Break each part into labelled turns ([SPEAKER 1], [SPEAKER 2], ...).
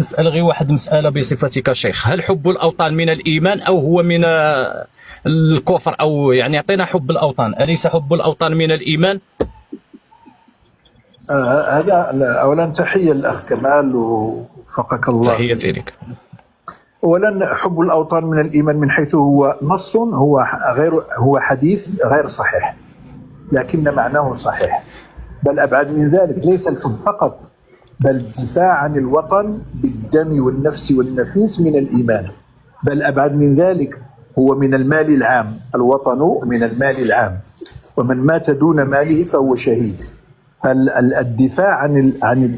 [SPEAKER 1] نسأل غير واحد مسألة بصفتك شيخ، هل حب الأوطان من الإيمان أو هو من الكفر؟ أو يعني أعطينا حب الأوطان، أليس حب الأوطان من الإيمان؟
[SPEAKER 2] هذا اولا تحيه للاخ كمال وفقك الله.
[SPEAKER 1] تحياتي لك.
[SPEAKER 2] اولا حب الاوطان من الايمان من حيث هو نص، هو حديث غير صحيح، لكن معناه صحيح، بل ابعد من ذلك. ليس الحب فقط، بل الدفاع عن الوطن بالدم والنفس والنفيس من الايمان، بل ابعد من ذلك، هو من المال العام. الوطن من المال العام، ومن مات دون ماله فهو شهيد. فالدفاع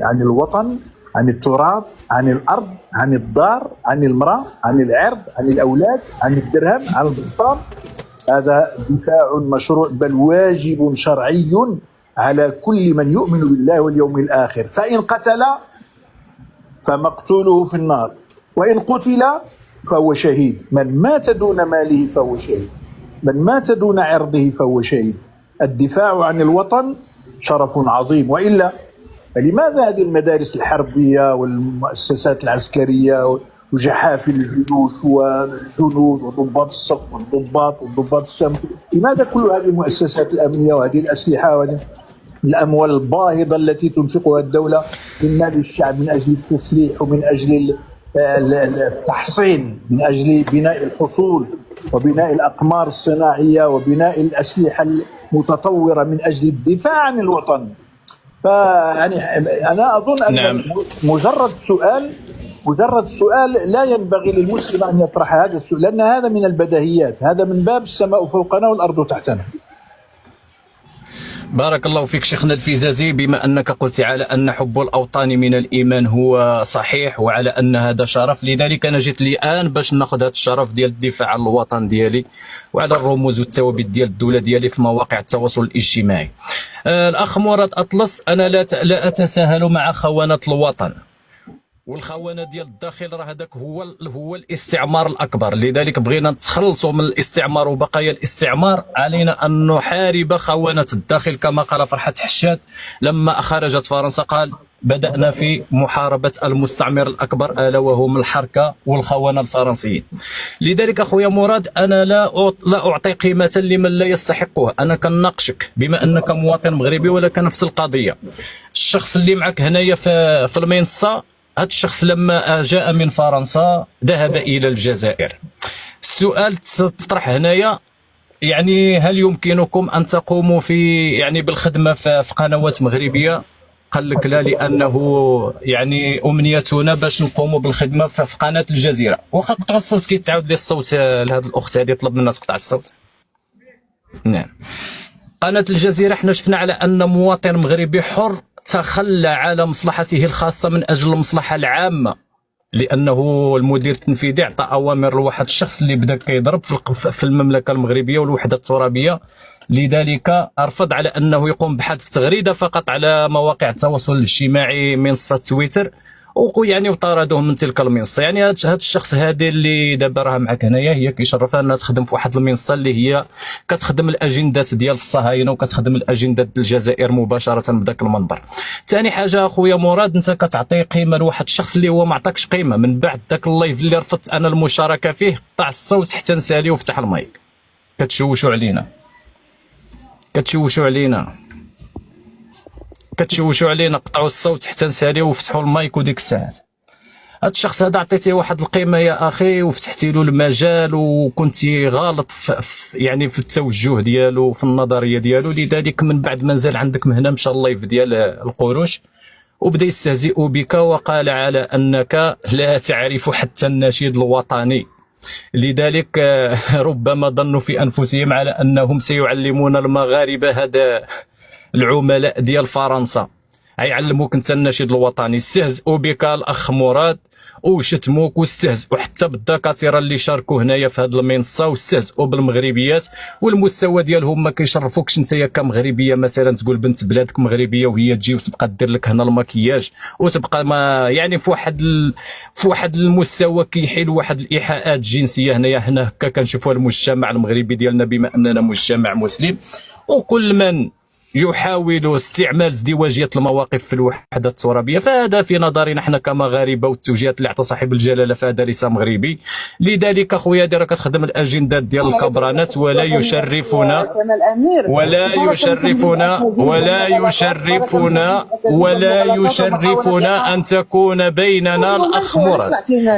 [SPEAKER 2] عن الوطن، عن التراب، عن الارض، عن الدار، عن المراه، عن العرض، عن الاولاد، عن الدرهم، عن البسطام، هذا دفاع مشروع بل واجب شرعي على كل من يؤمن بالله واليوم الاخر. فان قتل فمقتوله في النار، وان قتل فهو شهيد. من مات دون ماله فهو شهيد، من مات دون عرضه فهو شهيد. الدفاع عن الوطن شرف عظيم. وإلا فلماذا هذه المدارس الحربية والمؤسسات العسكرية وجحافل الجيوش والجنود وضباط الصف وضباط الشمس، لماذا كل هذه المؤسسات الأمنية وهذه الأسلحة وهذه الأموال الباهظة التي تنفقها الدولة من مال الشعب من أجل التسليح ومن أجل التحصين، من أجل بناء الحصول وبناء الأقمار الصناعية وبناء الأسلحة المتطورة من أجل الدفاع عن الوطن؟ فيعني أنا أظن أن
[SPEAKER 1] نعم.
[SPEAKER 2] مجرد سؤال لا ينبغي للمسلم أن يطرح هذا السؤال، لأن هذا من البديهيات، هذا من باب السماء فوقنا والأرض تحتنا.
[SPEAKER 1] بارك الله فيك شيخنا الفيزازي. بما أنك قلت على أن حب الأوطان من الإيمان هو صحيح وعلى أن هذا شرف، لذلك أنا جيت لي الآن باش ناخذ هذا الشرف ديال الدفاع عن الوطن ديالي وعلى الرموز والثوابت ديال الدولة ديالي في مواقع التواصل الاجتماعي. الأخ مراد أطلس، أنا لا أتساهل مع خونة الوطن والخونه ديال الداخل، راه هذاك هو الاستعمار الاكبر. لذلك بغينا نتخلصوا من الاستعمار وبقايا الاستعمار، علينا ان نحارب خونه الداخل كما قال فرحات حشاد لما خرجت فرنسا، قال بدأنا في محاربة المستعمر الأكبر ألا وهم الحركة والخونة الفرنسيين. لذلك أخويا مراد أنا لا أعطي قيمة لمن لا يستحقها، أنا كنناقشك بما أنك مواطن مغربي ولك نفس القضية. الشخص اللي معك هنايا في المنصة، هذا الشخص لما جاء من فرنسا ذهب إلى الجزائر. السؤال تطرح هنايا، يعني هل يمكنكم أن تقوموا بالخدمة في قنوات مغربية؟ قال لك لا، لأنه يعني أمنيتنا باش نقوموا بالخدمة في قناة الجزيرة. واخا قطع الصوت كيتعاود لي الصوت لهذه الأخت هذه، طلب منا تقطع الصوت. نعم، قناة الجزيرة حنا شفنا على أن مواطن مغربي حر تخلى على مصلحته الخاصة من أجل المصلحة العامة، لأنه المدير التنفيذي أعطى أوامر لواحد الشخص اللي بدا كيضرب في المملكة المغربية والوحدة الترابية. لذلك أرفض على أنه يقوم بحذف تغريدة فقط على مواقع التواصل الاجتماعي منصة تويتر، ويعني وطردوه من تلك المنصه. يعني هذا الشخص هذه اللي دابا راه معك هنايا هي كيشرفها انها تخدم في واحد المنصه اللي هي كتخدم الاجندات ديال الصهاينه وكتخدم الاجندات ديال الجزائر مباشره بداك المنبر. ثاني حاجه اخويا مراد، انت كتعطي قيمه لواحد الشخص اللي هو ما عطاكش قيمه. من بعد ذاك اللايف اللي رفضت انا المشاركه فيه، قطع الصوت حتى نسالي وفتح المايك. كتشوشوا علينا قطعوا الصوت حتى نسالي وفتحوا المايك. وديك الساعات هذا الشخص هذا عطيتيه واحد القيمه يا اخي وفتحتي له المجال وكنتي غالط في التوجه ديالو في النظريه ديالو. لذلك من بعد ما نزل عندك مهنه مشى اللايف ديال القروش وبدا يستهزئ بك وقال على انك لا تعرف حتى النشيد الوطني. لذلك ربما ظنوا في انفسهم على انهم سيعلمون المغاربه هذا العملاء ديال فرنسا غيعلموك انت النشيد الوطني. استهزئوا بك الاخ مراد وشتموك واستهزئوا حتى بالدكاتره اللي شاركوا هنايا في هذه المنصه واستهزئوا بالمغربيات والمستوى ديالهم. ما كيشرفوكش انت كمغربيه مثلا تقول بنت بلادك مغربيه وهي تجي وتبقى دير لك هنا المكياج وتبقى ما يعني في واحد المستوى كيحيل واحد الايحاءات جنسيه. هنا هكا كنشوفوا المجتمع المغربي ديالنا بما اننا مجتمع مسلم، وكل من يحاول استعمال ازدواجية المواقف في الوحدة الترابية، فهذا في نظرنا احنا كمغاربة والتوجيهات اللي عطى صاحب الجلالة فهذا ليس مغربي. لذلك اخويا ديرك كتخدم الاجندات ديال الكبرانات ولا يشرفنا ان تكون بيننا الاخ مراد.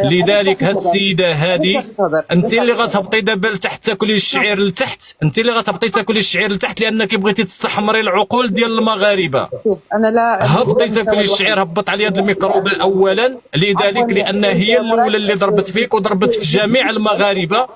[SPEAKER 1] لذلك هاد السيده هذه انت اللي غتهبطي دابا لتحت تاكلي الشعير لتحت، انت اللي غتهبطي تاكلي الشعير لتحت لانك بغيتي تستحمري العقول ديال المغاربه.
[SPEAKER 3] انا لا
[SPEAKER 1] هبطي تاكلي الشعير، هبط على هذا الميكروب اولا، لذلك لان هي الاولى اللي ضربت فيك وضربت في جميع المغاربه.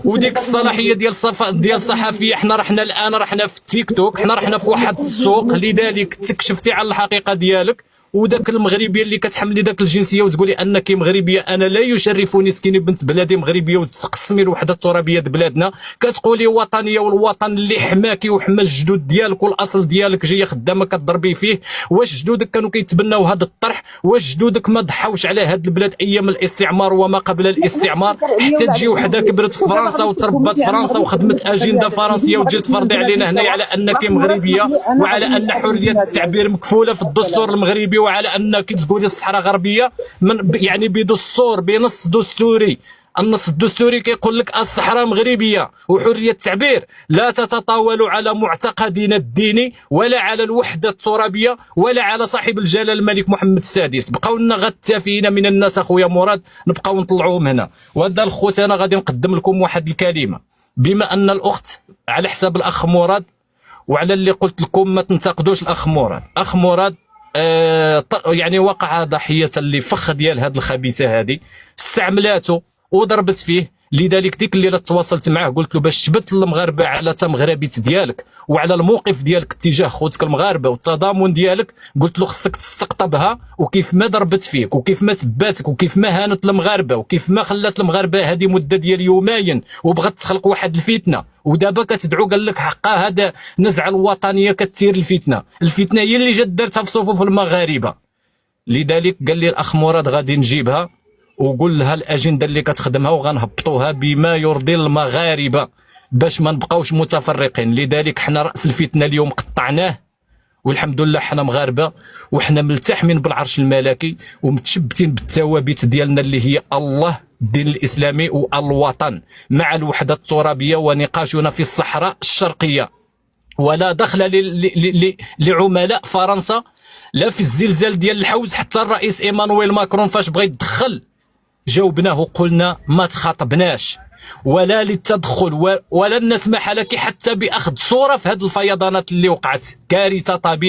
[SPEAKER 1] وديك الصلاحيه ديال الصحفيه، حنا رحنا في التيك توك، حنا رحنا في واحد السوق، لذلك تكشفتي على الحقيقه ديالك. وداك المغربيه اللي كتحملي داك الجنسيه وتقولي انك مغربيه، انا لا يشرفني سكيني بنت بلادي مغربيه وتقسمي الوحده الترابيه د بلادنا، كتقولي وطنيه، والوطن اللي حماكي وحما الجدود ديالك والاصل ديالك جايه خدامه كتضربي فيه. واش جدودك كانوا كيتبناو هذا الطرح؟ واش جدودك ما ضحاوش على هذه البلاد ايام الاستعمار وما قبل الاستعمار؟ حتى تجي وحده كبرت في فرنسا وتربات في فرنسا وخدمت اجنده فرنسيه وتجي تفرضي علينا هنايا على انك مغربيه، وعلى ان حريه التعبير مكفوله في الدستور المغربي، وعلى انك تقولي الصحراء غربيه يعني بدستور، بنص دستوري. النص الدستوري كيقول لك الصحراء مغربيه، وحريه التعبير لا تتطاول على معتقدنا الديني ولا على الوحده الترابيه ولا على صاحب الجلاله الملك محمد السادس. بقاو لنا غير التافهين من الناس اخويا مراد نبقاو نطلعوهم هنا. وهذا الخوت انا غادي نقدم لكم واحد الكلمه، بما ان الاخت على حساب الاخ مراد، وعلى اللي قلت لكم ما تنتقدوش الاخ مراد. اخ مراد يعني وقع ضحيه لفخ ديال هاد الخبيثه هذه، استعملاته وضربت فيه. لذلك ديك الليله تواصلت معاه قلت له باش تثبت المغاربه على تمغربيت ديالك وعلى الموقف ديالك تجاه خوتك المغاربه والتضامن ديالك، قلت له خصك تستقطبها. وكيف ما ضربت فيك وكيف ما سباتك وكيف ما هانت المغاربه وكيف ما خلات المغاربه هذه مده ديال يومين وبغات تخلق واحد الفتنه، ودابا كتدعو قال لك حقا هذا نزعه الوطنيه كتثير الفتنه. الفتنه هي اللي جات دارتها في صفوف المغاربه. لذلك قال لي الاخ مراد غادي نجيبها وقول لها الاجنده اللي كتخدمها وغنهبطوها بما يرضي المغاربه باش ما نبقاوش متفرقين. لذلك حنا راس الفتنه اليوم قطعناه، والحمد لله حنا مغاربه وحنا ملتحمين بالعرش الملكي ومتشبتين بالثوابت ديالنا اللي هي الله، الدين الاسلامي والوطن، مع الوحده الترابيه. ونقاشنا في الصحراء الشرقيه، ولا دخل لعملاء فرنسا لا في الزلزال ديال الحوز. حتى الرئيس ايمانويل ماكرون فاش بغى يتدخل جاوبناه وقلنا ما تخاطبناش، ولا للتدخل ولن نسمح لك حتى باخذ صوره في هذه الفيضانات اللي وقعت. كارثه طبيعيه.